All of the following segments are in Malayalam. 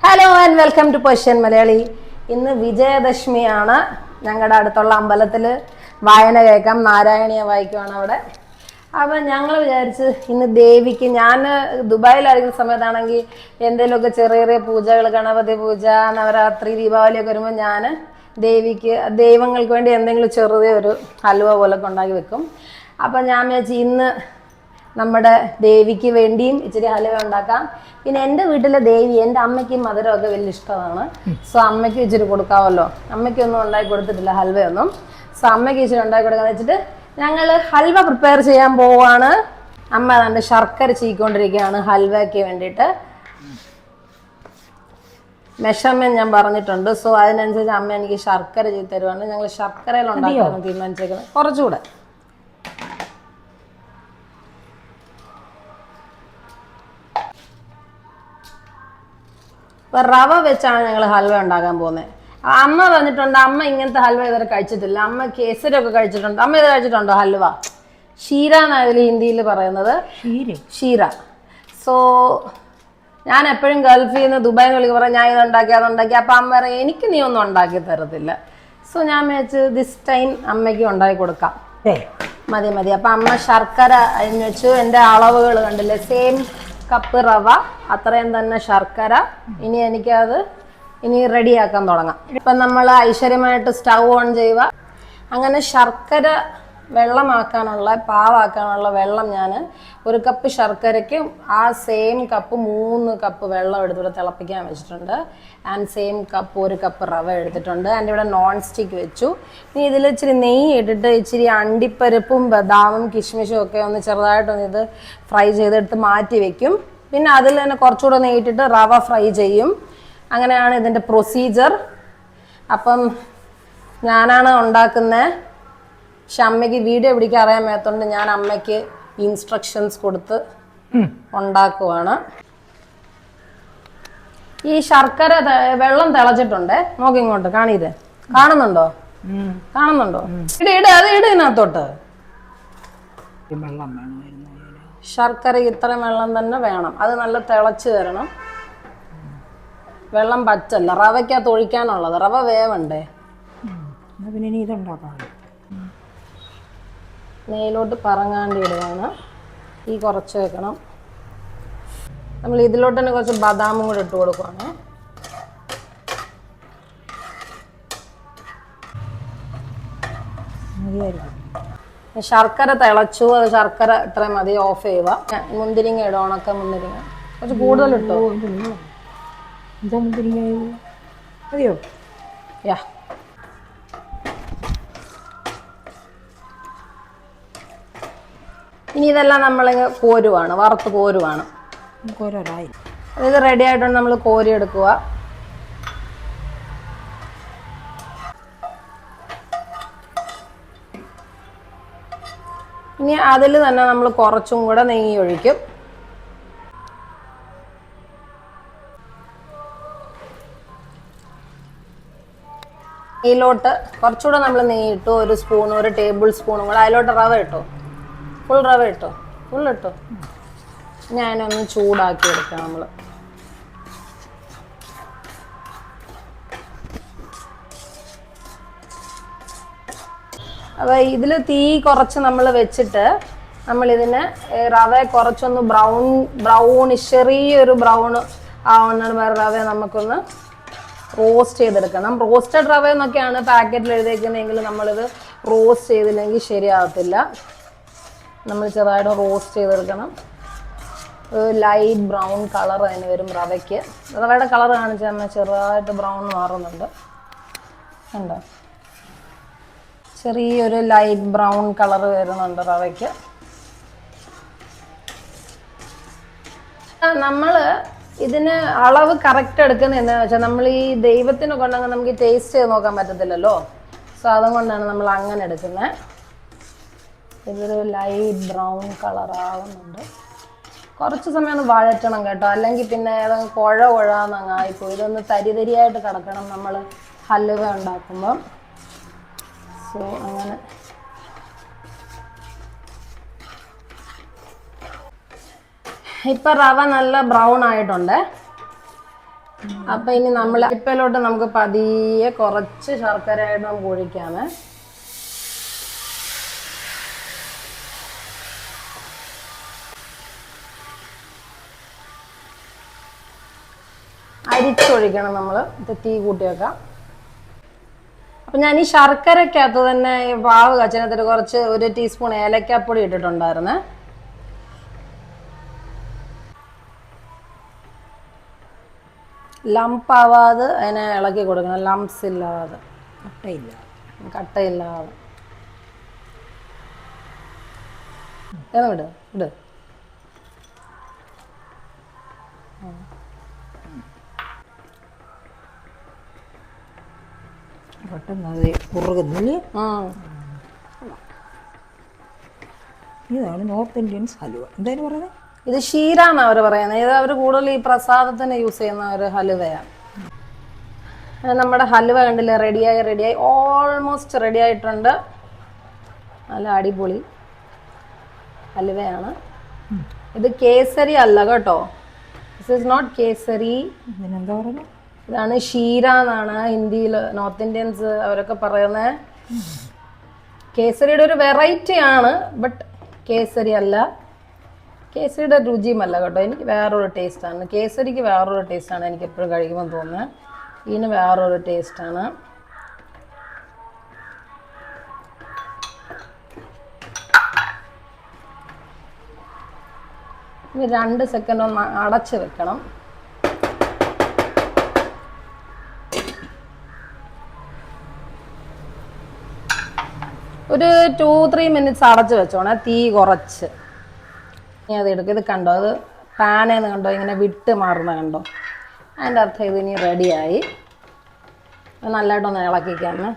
Hello and welcome to Persian Malayali. ഇന്ന് വിജയദശമിയാണ്. ഞങ്ങളുടെ അടുത്തുള്ള അമ്പലത്തിൽ വായന കേൾക്കാം, നാരായണീയ വായിക്കുവാണ് അവിടെ. അപ്പം ഞങ്ങൾ വിചാരിച്ച് ഇന്ന് ദേവിക്ക്, ഞാൻ ദുബായിലായിരിക്കുന്ന സമയത്താണെങ്കിൽ എന്തെങ്കിലുമൊക്കെ ചെറിയ ചെറിയ പൂജകൾ, ഗണപതി പൂജ, നവരാത്രി, ദീപാവലിയൊക്കെ വരുമ്പോൾ ഞാൻ ദേവിക്ക്, ദൈവങ്ങൾക്ക് വേണ്ടി എന്തെങ്കിലും ചെറുതെ ഒരു ഹൽവ പോലൊക്കെ ഉണ്ടാക്കി വെക്കും. അപ്പം ഞാൻ വിചാരിച്ചു ഇന്ന് നമ്മുടെ ദേവിക്ക് വേണ്ടിയും ഇച്ചിരി ഹലുവ ഉണ്ടാക്കാം. പിന്നെ എൻ്റെ വീട്ടിലെ ദേവി, എൻ്റെ അമ്മയ്ക്കും മധുരമൊക്കെ വലിയ ഇഷ്ടമാണ്. സോ അമ്മയ്ക്ക് ഇച്ചിരി കൊടുക്കാമല്ലോ. അമ്മയ്ക്കൊന്നും ഉണ്ടാക്കി കൊടുത്തിട്ടില്ല ഹൽവയൊന്നും. സോ അമ്മയ്ക്ക് ഇച്ചിരി ഉണ്ടാക്കി കൊടുക്കാന്ന് വെച്ചിട്ട് ഞങ്ങൾ ഹൽവ പ്രിപ്പയർ ചെയ്യാൻ പോവാണ്. അമ്മ അതിൻ്റെ ശർക്കര ചീക്കൊണ്ടിരിക്കുകയാണ് ഹൽവയ്ക്ക് വേണ്ടിയിട്ട്. മെഷർമെന്റ് ഞാൻ പറഞ്ഞിട്ടുണ്ട്. സോ അതിനനുസരിച്ച് അമ്മ എനിക്ക് ശർക്കര ചെയ്ത് തരുവാണ്. ഞങ്ങൾ ശർക്കരയിൽ ഉണ്ടാക്കാനാണ് തീരുമാനിച്ചേക്കുന്നത്. കുറച്ചുകൂടെ ഇപ്പം റവ വെച്ചാണ് ഞങ്ങൾ ഹൽവ ഉണ്ടാക്കാൻ പോകുന്നത്. അമ്മ പറഞ്ഞിട്ടുണ്ട് അമ്മ ഇങ്ങനത്തെ ഹൽവ ഇതുവരെ കഴിച്ചിട്ടില്ല. അമ്മ കേസരൊക്കെ കഴിച്ചിട്ടുണ്ട്. അമ്മ ഇത് കഴിച്ചിട്ടുണ്ടോ ഹൽവ? ഷീര എന്നാണ് ഹിന്ദിയിൽ പറയുന്നത്, ഷീര. സോ ഞാൻ എപ്പോഴും ഗൾഫിൽ നിന്ന് ദുബായിൽ നിന്ന് പറയാം ഞാൻ ഇതുണ്ടാക്കി അതുണ്ടാക്കി. അപ്പം അമ്മ പറയും എനിക്ക് നീ ഒന്നും ഉണ്ടാക്കി തരത്തില്ല. സോ ഞാൻ വിചാരിച്ചു ദിസ് ടൈം അമ്മയ്ക്ക് ഉണ്ടാക്കി കൊടുക്കാം. മതി മതി. അപ്പം അമ്മ ശർക്കര അരിഞ്ഞു വെച്ചു. എൻ്റെ അളവുകൾ കണ്ടില്ലേ, സെയിം കപ്പ് റവ, അത്രയും തന്നെ ശർക്കര. ഇനി എനിക്കത് റെഡിയാക്കാൻ തുടങ്ങാം. ഇപ്പം നമ്മൾ ഐശ്വര്യമായിട്ട് സ്റ്റൗ ഓൺ ചെയ്യുക. അങ്ങനെ ശർക്കര വെള്ളമാക്കാനുള്ള, പാവാക്കാനുള്ള വെള്ളം ഞാൻ ഒരു കപ്പ് ശർക്കരയ്ക്ക് ആ സെയിം കപ്പ് 3 കപ്പ് വെള്ളം എടുത്തിട്ട് തിളപ്പിക്കാൻ വെച്ചിട്ടുണ്ട്. ആൻഡ് സെയിം കപ്പ് 1 കപ്പ് റവ എടുത്തിട്ടുണ്ട്. ആൻഡ് ഇവിടെ നോൺ സ്റ്റിക്ക് വെച്ചു. ഇനി ഇതിൽ ഇച്ചിരി നെയ്യ് ഇട്ടിട്ട് ഇച്ചിരി അണ്ടിപ്പരിപ്പും ബദാമും കിഷ്മിഷും ഒക്കെ ഒന്ന് ചെറുതായിട്ടൊന്ന് ഇത് ഫ്രൈ ചെയ്തെടുത്ത് മാറ്റി വെക്കും. പിന്നെ അതിൽ തന്നെ കുറച്ചുകൂടെ നെയ്യ് ഇട്ടിട്ട് റവ ഫ്രൈ ചെയ്യും. അങ്ങനെയാണ് ഇതിൻ്റെ പ്രൊസീജിയർ. അപ്പം ഞാനാണ് ഉണ്ടാക്കുന്നത്. പക്ഷെ അമ്മയ്ക്ക് വീഡിയോ പിടിക്കാൻ അറിയാൻ മേത്തോണ്ട് ഞാൻ അമ്മയ്ക്ക് ഇൻസ്ട്രക്ഷൻസ് കൊടുത്ത് ഉണ്ടാക്കുവാണ്. ഈ ശർക്കര വെള്ളം തിളച്ചിട്ടുണ്ട്. നോക്കിങ്ങോട്ട് കാണീത്, കാണുന്നുണ്ടോ? കാണുന്നുണ്ടോ? അത് ഇതിനകത്തോട്ട് ശർക്കര ഇത്രയും വെള്ളം തന്നെ വേണം. അത് നല്ല തിളച്ച് വരണം. വെള്ളം പച്ചല്ല, റവയ്ക്കകത്ത് ഒഴിക്കാനുള്ളത്. റവ വേവണ്ടേ? പിന്നെ ഇനി ഇതുണ്ടാക്കാം. നെയ്യിലോട്ട് പറങ്ങാണ്ടി ഇടുകയാണ്. ഈ കുറച്ച് വെക്കണം. നമ്മൾ ഇതിലോട്ട് തന്നെ കുറച്ച് ബദാമും കൂടെ ഇട്ട് കൊടുക്കുവാണ്. ശർക്കര തിളച്ചു. അത് ശർക്കര ഇത്രയും മതി, ഓഫ് ചെയ്യുക. മുന്തിരിങ്ങ ഇടും, ഉണക്ക മുന്തിരിങ്ങ കുറച്ച് കൂടുതൽ ഇട്ടോ. മതിയോ? യാ. ഇനി ഇതെല്ലാം നമ്മളിങ്ങ് കോരുവാണ്, വറുത്ത് കോരുവാണ്. ഇത് റെഡി ആയിട്ടുണ്ട്. നമ്മൾ കോരി എടുക്കുക. ഇനി അതിൽ തന്നെ നമ്മൾ കുറച്ചും കൂടെ നെയ്യ് ഒഴിക്കും. നെയ്യിലോട്ട് കുറച്ചുകൂടെ നമ്മൾ നെയ്യ് ഇട്ടു. 1 സ്പൂൺ, 1 ടേബിൾ സ്പൂണും കൂടെ. അതിലോട്ട് റവ ഇട്ടോ, ഫുൾ റവ ഇട്ടോ, ഫുൾ ഇട്ടോ. ഞാനൊന്ന് ചൂടാക്കി എടുക്കാം നമ്മൾ. അപ്പോൾ ഇതിൽ തീ കുറച്ച് നമ്മൾ വെച്ചിട്ട് നമ്മളിതിനെ റവ കുറച്ചൊന്ന് ബ്രൗണിഷ്, ചെറിയൊരു ബ്രൗൺ ആവുന്ന റവ നമുക്കൊന്ന് റോസ്റ്റ് ചെയ്തെടുക്കണം. റോസ്റ്റഡ് റവ എന്നൊക്കെയാണ് പാക്കറ്റിൽ എഴുതിയിരിക്കുന്നതെങ്കിൽ നമ്മളിത് റോസ്റ്റ് ചെയ്തില്ലെങ്കിൽ ശരിയാകത്തില്ല. നമ്മൾ ചെറുതായിട്ട് റോസ്റ്റ് ചെയ്തെടുക്കണം. ഒരു ലൈറ്റ് ബ്രൗൺ കളർ അതിന് വരും റവയ്ക്ക്. റവയുടെ കളർ കാണിച്ചാൽ നമ്മൾ ചെറുതായിട്ട് ബ്രൗൺ മാറുന്നുണ്ട്. ഉണ്ടോ? ചെറിയൊരു ലൈറ്റ് ബ്രൗൺ കളർ വരുന്നുണ്ട് റവയ്ക്ക്. നമ്മൾ ഇതിന് അളവ് കറക്റ്റ് എടുക്കുന്നത് എന്താണെന്ന് വെച്ചാൽ, നമ്മൾ ഈ ദൈവത്തിന് കൊണ്ടെങ്കിൽ നമുക്ക് ടേസ്റ്റ് ചെയ്ത് നോക്കാൻ പറ്റത്തില്ലല്ലോ. സോ അതുകൊണ്ടാണ് നമ്മൾ അങ്ങനെ എടുക്കുന്നത്. ഇതൊരു ലൈറ്റ് ബ്രൗൺ കളർ ആവുന്നുണ്ട്. കുറച്ച് സമയം ഒന്ന് വഴറ്റണം കേട്ടോ, അല്ലെങ്കിൽ പിന്നെ കുഴന്നങ്ങ് ആയിപ്പോയി. ഇതൊന്ന് തരിതരിയായിട്ട് കിടക്കണം നമ്മൾ ഹലുവ ഉണ്ടാക്കുമ്പം. സോ അങ്ങനെ ഇപ്പം റവ നല്ല ബ്രൗൺ ആയിട്ടുണ്ട്. അപ്പൊ ഇനി നമ്മൾ അരിപ്പയിലോട്ട് നമുക്ക് പതിയെ കുറച്ച് ശർക്കരയായിട്ട് നമുക്ക് ഒഴിക്കാമേ. അരിച്ചൊഴിക്കണം നമ്മൾ. തീ കൂട്ടി വെക്കാം. അപ്പൊ ഞാൻ ഈ ശർക്കരക്കകത്ത് തന്നെ ഈ പാവ് കച്ചനത്തിൽ കുറച്ച് 1 ടീസ്പൂൺ ഏലക്കാപ്പൊടി ഇട്ടിട്ടുണ്ടായിരുന്നേ. ലംപ് ആവാതെ അതിനെ ഇളക്കി കൊടുക്കണം. ലംപ്സ് ഇല്ലാതെ, കട്ടയില്ലാതെ. വിട് വിട്. പെട്ടെന്ന് കുറുകുന്നില്ലേ. ഇതാണ് നോർത്ത് ഇന്ത്യൻസ് ഹലുവ. എന്തായാലും പറയുന്നത് ഇത് ഷീര എന്നാണ് അവർ പറയുന്നത്. ഇത് അവർ കൂടുതൽ ഈ പ്രസാദത്തിന് യൂസ് ചെയ്യുന്ന ഒരു ഹലുവയാണ്. നമ്മുടെ ഹലുവ കണ്ടില്ലേ, റെഡിയായി ഓൾമോസ്റ്റ് റെഡി ആയിട്ടുണ്ട്. നല്ല അടിപൊളി ഹലുവയാണ്. ഇത് കേസരി അല്ല കേട്ടോ. This is not kesari. ഇതിനെന്താ പറയുന്നത്? ഇതാണ് ഷീര എന്നാണ് ഹിന്ദിയിൽ നോർത്ത് ഇന്ത്യൻസ് അവരൊക്കെ പറയുന്നത്. കേസരിയുടെ ഒരു വെറൈറ്റി ആണ്, ബട്ട് കേസരി അല്ല. കേസരിയുടെ രുചിയുമല്ല കേട്ടോ. എനിക്ക് വേറൊരു ടേസ്റ്റാണ്. കേസരിക്ക് വേറൊരു ടേസ്റ്റാണ് എനിക്ക് എപ്പോഴും കഴിക്കുമ്പോൾ തോന്നുന്നത്. ഇതിന് വേറൊരു ടേസ്റ്റാണ്. ഇനി 2 സെക്കൻഡ് ഒന്ന് അടച്ച് വെക്കണം. ഒരു 2-3 മിനിറ്റ്സ് അടച്ച് വെച്ചോണേ, തീ കുറച്ച്. ഇനി അത് എടുക്കും. ഇത് കണ്ടോ, അത് പാനേന്ന് കണ്ടോ ഇങ്ങനെ വിട്ട് മാറുന്ന കണ്ടോ? അതിൻ്റെ അർത്ഥം ഇത് ഇനി റെഡിയായി. നല്ലതായിട്ടൊന്ന് ഇളക്കിക്കാന്ന്.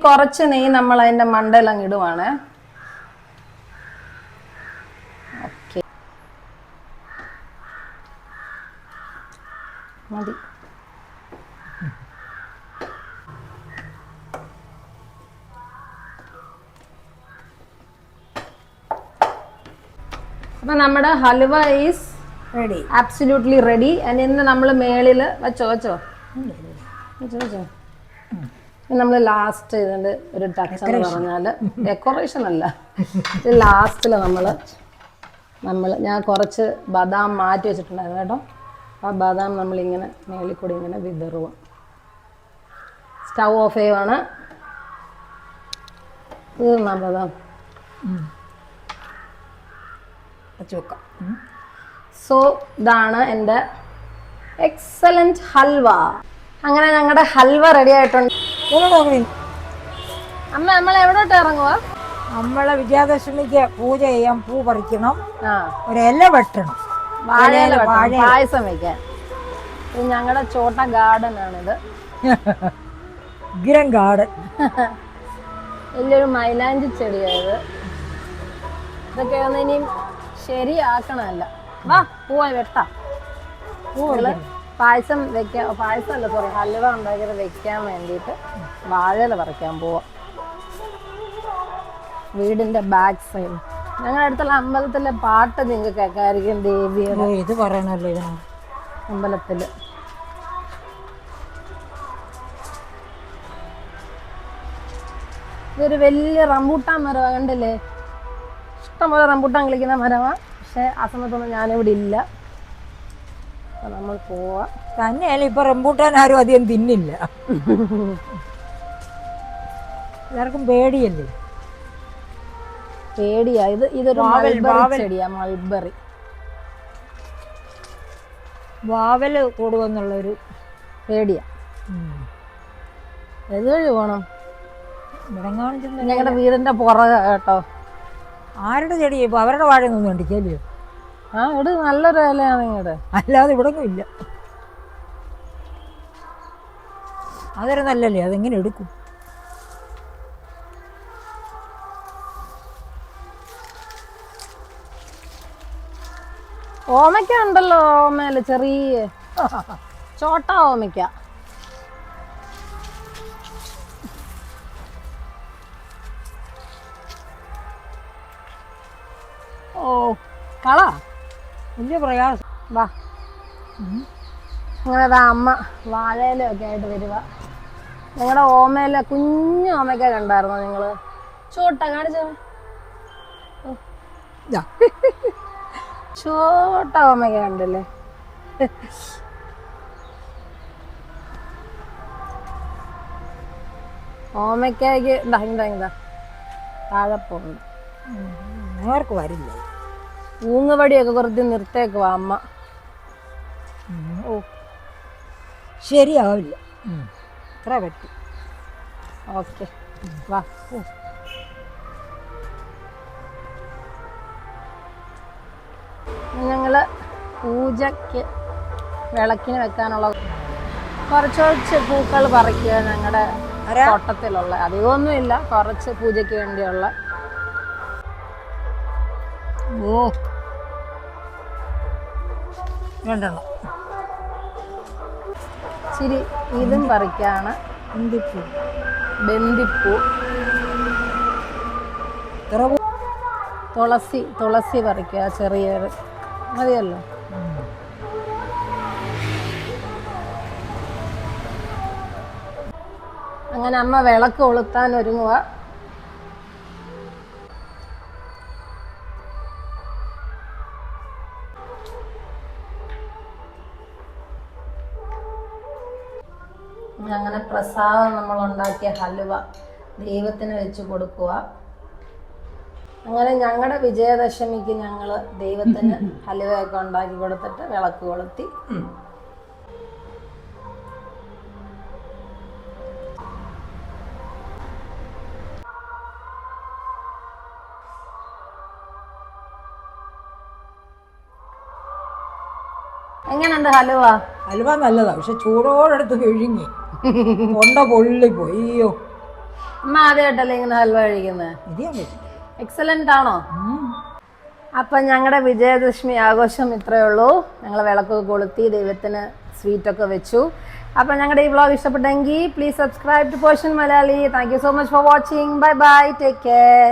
കുറച്ച് നെയ്യ് നമ്മൾ അതിൻ്റെ മണ്ടയിലങ്ങ് ഇടുവാണ്. ഓക്കെ, മതി. അപ്പം നമ്മുടെ halwa is ready, absolutely ready. And ഇന്ന് നമ്മൾ മേളിൽ വെച്ചോ നമ്മൾ ലാസ്റ്റ് ഇതിൻ്റെ ഒരു ടച്ച് എന്ന് പറഞ്ഞാൽ ഡെക്കറേഷൻ അല്ല, ലാസ്റ്റിൽ ഞാൻ കുറച്ച് ബദാം മാറ്റി വെച്ചിട്ടുണ്ടായിരുന്നു കേട്ടോ. ആ ബദാം നമ്മളിങ്ങനെ മേളിൽ കൂടി ഇങ്ങനെ വിതറുക. സ്റ്റൗ ഓഫ് ചെയ്യുവാണ്. തീർന്നാ ബദാം വെക്കാം. സോ ഇതാണ് എൻ്റെ എക്സലൻറ്റ് ഹൽവ. അങ്ങനെ ഞങ്ങളുടെ ഹൽവ റെഡി ആയിട്ടുണ്ട്. അമ്മ നമ്മൾ എവിടോട്ട് ഇറങ്ങുക? നമ്മളെ വിജയദശമിക്ക് പൂജ ചെയ്യാൻ പൂ പറിക്കണം, ഒരു ഇല വെട്ടണം, വാഴയില വെട്ടണം, പായസം വെക്കാൻ. ഇത് ഞങ്ങളുടെ ചോട്ട ഗാർഡൻ ആണിത്. ഉഗ്രം ഗാർഡൻ. വലിയൊരു മൈലാഞ്ചി ചെടിയായത്. ഇതൊക്കെ ഒന്ന് ഇനിയും ശരിയാക്കണമല്ല. വാ പൂവായി വെട്ടാം. പായസം വെക്കാൻ, പായസമല്ല സോറി, ഹൽവ ഉണ്ടാക്കിയത് വെക്കാൻ വേണ്ടിയിട്ട് വാഴയില പറിക്കാൻ പോവാം. വീടിന്റെ ബാക്ക് സൈഡ്. ഞങ്ങളുടെ അടുത്തുള്ള അമ്പലത്തിലെ പാട്ട് നിങ്ങൾക്ക് കേൾക്കായിരിക്കും. ദേവിയുടെ ഇത് പറയണല്ലോ ഇതിനാ അമ്പലത്തില്. ഇതൊരു വലിയ റംബൂട്ടാൻ മരവാ, കണ്ടില്ലേ? ഇഷ്ടംപോലെ റംബൂട്ടാൻ കളിക്കുന്ന മരവാ. പക്ഷെ ആ സമയത്തൊന്നും ഞാനിവിടെ ഇല്ല. അപ്പൊ നമ്മൾ പോവാ. തന്നെയല്ല, ഇപ്പൊ റംബൂട്ടാൻ ആരും അധികം തിന്നില്ല. എല്ലാവർക്കും പേടിയല്ലേ? പേടിയാ. ഇതൊരു മൾബറി ചെടിയാ, മൾബറി. വാവല് കൂടുമെന്നുള്ളൊരു പേടിയാ. ഏത് വഴി പോണം? ഞങ്ങളുടെ വീടിന്റെ പുറകെ കേട്ടോ. ആരുടെ ചെടി? ഇപ്പൊ അവരുടെ വാഴയൊന്നും കണ്ടിക്കല്ലോ. ആ ഇവിടെ നല്ലൊരു ഇലയാണ് ഇങ്ങോട്ട്. അല്ലാതെ ഇവിടെ ഒന്നും ഇല്ല. അതൊരു നല്ലല്ലേ, അതെങ്ങനെ എടുക്കും? ഓമയ്ക്ക ഉണ്ടല്ലോ, ഓമയില് ചെറിയ ചോട്ട ഓമയ്ക്ക. ഓ കള വലിയ പ്രയാസം. വാ അങ്ങനെ അമ്മ വാഴയിലൊക്കെ ആയിട്ട് വരുക. ഞങ്ങളുടെ ഓമയില കുഞ്ഞു ഓമയ്ക്ക കണ്ടായിരുന്നോ നിങ്ങള്? ചോട്ട കാണിച്ചോ, ചോട്ട ഓമയ്ക്ക കണ്ടല്ലേ? ഓമയ്ക്കായ്ക്ക് ഇതാ താഴെ പോകുന്നു. നേർക്ക് വരില്ല. ഊങ്ങുപടിയൊക്കെ കുറച്ച് നിർത്തേക്കുവാ അമ്മ. ഓ ശരിയാവില്ല. ഇത്ര പറ്റും. ഓക്കെ വാ. ഞങ്ങള് പൂജയ്ക്ക് വിളക്കിന് വെക്കാനുള്ള കുറച്ച് പൂക്കൾ പറിക്കുക. ഞങ്ങളുടെ തോട്ടത്തിലുള്ള, അധികമൊന്നുമില്ല, കുറച്ച് പൂജയ്ക്ക് വേണ്ടിയുള്ള. ഓ രണ്ടെണ്ണം. ഇച്ചിരി ഇതും പറിക്കാണ്. ബന്ദിപ്പൂ. ബന്ദിപ്പൂ, തുളസി പറിക്കുക. ചെറിയൊരു മതിയല്ലോ. അങ്ങനെ അമ്മ വിളക്ക് കൊളുത്താൻ ഒരുങ്ങുക. അങ്ങനെ പ്രസാദം നമ്മൾ ഉണ്ടാക്കിയ ഹലുവ ദൈവത്തിന് വെച്ച് കൊടുക്കുക. അങ്ങനെ ഞങ്ങളുടെ വിജയദശമിക്ക് ഞങ്ങൾ ദൈവത്തിന് ഹലുവയൊക്കെ ഉണ്ടാക്കി കൊടുത്തിട്ട് വിളക്ക് കൊളുത്തി. എങ്ങനെയുണ്ട് ഹലുവ? ഹലുവ നല്ലതാ, പക്ഷെ ചൂടോടെടുത്ത് വിഴുങ്ങി കൊണ്ട പൊള്ളിപ്പോയി. അയ്യോ, അമ്മ ആദ്യമായിട്ടല്ലേ ഇങ്ങനെ ഹൽവ കഴിക്കുന്നത്? ഇത് ഞാൻ കഴിച്ചു. എക്സലന്റ് ആണോ? അപ്പം ഞങ്ങളുടെ വിജയദശമി ആഘോഷം ഇത്രയേ ഉള്ളൂ. ഞങ്ങൾ വിളക്കൊക്കെ കൊളുത്തി ദൈവത്തിന് സ്വീറ്റൊക്കെ വെച്ചു. അപ്പം ഞങ്ങളുടെ ഈ വ്ളോഗ് ഇഷ്ടപ്പെട്ടെങ്കിൽ please subscribe to potion Malayali. Thank you so much for watching. Bye bye, take care.